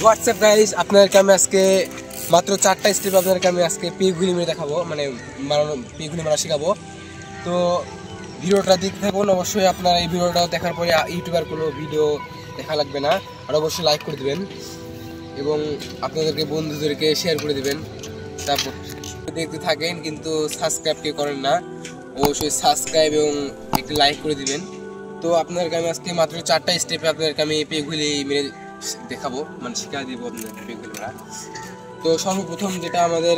WhatsApp guys, আপনাদেরকে আমি আজকে মাত্র 4টা স্টেপ আপনাদেরকে আমি আজকে পেগুলি মেরে দেখাবো, মানে পেগুলি মারা শেখাবো। তো ভিডিওটা দেখতে থাকুন। অবশ্যই আপনারা এই ভিডিওটা দেখার পরে ইউটিউবার কোনো ভিডিও দেখা লাগবে না, আর অবশ্যই লাইক করে দেবেন এবং আপনাদেরকে বন্ধুদেরকে শেয়ার করে দেবেন। তারপর দেখতে থাকেন, কিন্তু সাবস্ক্রাইব কে করেন না, অবশ্যই সাবস্ক্রাইব এবং একটি লাইক করে দিবেন। তো আপনাদেরকে আমি আজকে মাত্র 4টা স্টেপে আপনাদেরকে আমি পেগুলি মেরে দেখাবো, মানে শিখা দিব আপনাদেরকে পেগুলি মারা। তো সর্বপ্রথম যেটা আমাদের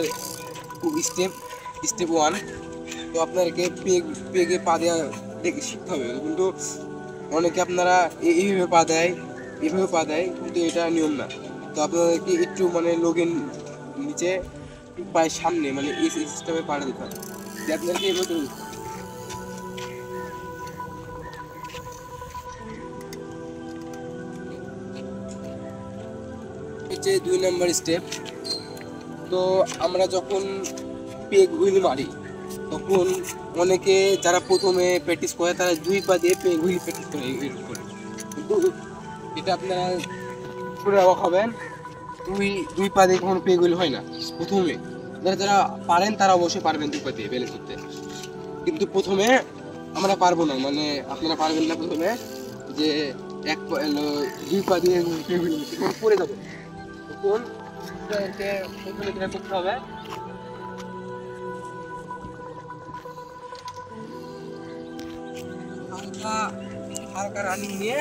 স্টেপ 1, তো আপনাদেরকে পেগে পা দেওয়া দেখে শিখতে হবে। কিন্তু অনেকে আপনারা এইভাবে পা দেয়, এইভাবে পা দেয়, কিন্তু এটা নিয়ম না। তো আপনাদেরকে একটু মানে লগের নিচে পায়ের সামনে, মানে এই সিস্টেমে পাড়া দিতে হবে। আপনাদেরকে এইভাবে হচ্ছে 2 নম্বর স্টেপ। তো আমরা যখন পেগ হুইল মারি তখন অনেকে যারা প্রথমে প্র্যাকটিস করে তারা 2 পা দিয়ে পেগ হুইল প্র্যাকটিস করে, কিন্তু এটা আপনারা শুনে অবাক হবেন, 2 পা দিয়ে কখনো পেগ হুইল হয় না। প্রথমে যারা পারেন তারা অবশ্যই পারবেন 2 পা দিয়ে ব্যালেন্স করতে, কিন্তু প্রথমে আমরা পারবো না, মানে আপনারা পারবেন না প্রথমে যে 2 পা দিয়ে পেগ হুইল পড়ে যাবে। তখন প্রথমে যেটা করতে হবে, হালকা রানিং নিয়ে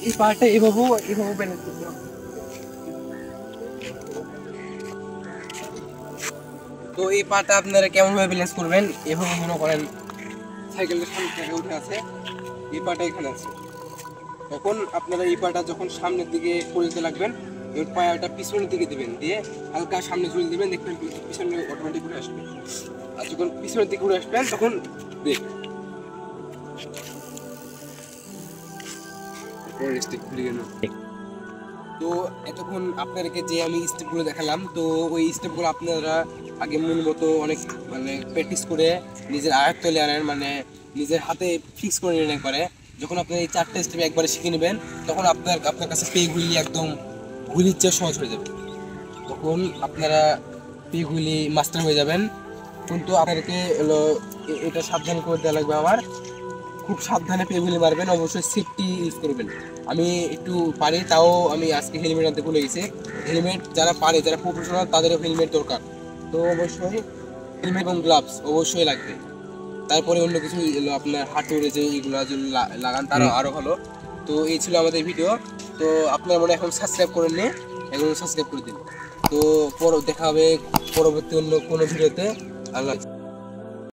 এই পাটা এভাবে ব্যালেন্স করতে হবে। তো এই পাটা আপনারা কেমন ভাবে ব্যালেন্স করবেন, এভাবে মনে করেন সাইকেলের সামনে থেকে উঠে আছে, এই পাটা এখানে আছে। তখন আপনারা এই পাটা যখন সামনের দিকে পড়ে যেতে লাগবেন, এর পায়াটা পিছনের দিকে দিবেন, দিয়ে হালকা সামনে ঝুলে দিবেন, দেখবেন পিছনে অটোমেটিক ঘুরে আসবে। আর যখন পিছনের দিকে ঘুরে আসবেন তখন ব্রেক। তো এতক্ষণ আপনাদেরকে যে আমি স্টেপগুলো দেখালাম, তো ওই স্টেপগুলো আপনারা আগে মন মতো অনেক মানে প্র্যাকটিস করে নিজের আয়ত্তে আনেন, মানে নিজের হাতে ফিক্স করে নেন একবারে। যখন আপনি এই 4টা স্টেপ একবারে শিখে নেবেন তখন আপনার কাছে পেগুলি একদম গুলির চেয়ে সহজ হয়ে যাবে। তখন আপনারা পেগুলি মাস্টার হয়ে যাবেন। কিন্তু আপনাদেরকে এটা সাবধান করে দেওয়া লাগবে, আমার খুব সাবধানে পেগুলি মারবেন, অবশ্যই সেফটি ইউজ করবেন। আমি একটু পারি, তাও আমি আজকে হেলমেট আনতে ভুলে গেছি। হেলমেট যারা পারে, যারা প্রফেশনাল, তাদেরও হেলমেট দরকার। তো অবশ্যই হেলমেট এবং গ্লাভস অবশ্যই লাগবে। তারপরে অন্য কিছু আপনার হাঁটুরে যে এইগুলো যদি লাগান তারা আরও ভালো। তো এই ছিল আমাদের ভিডিও। তো আপনার মনে এখন সাবস্ক্রাইব করেন নি, এখন সাবস্ক্রাইব করে দিন। তো দেখা হবে পরবর্তী অন্য কোনো ভিডিওতে। আল্লাহ।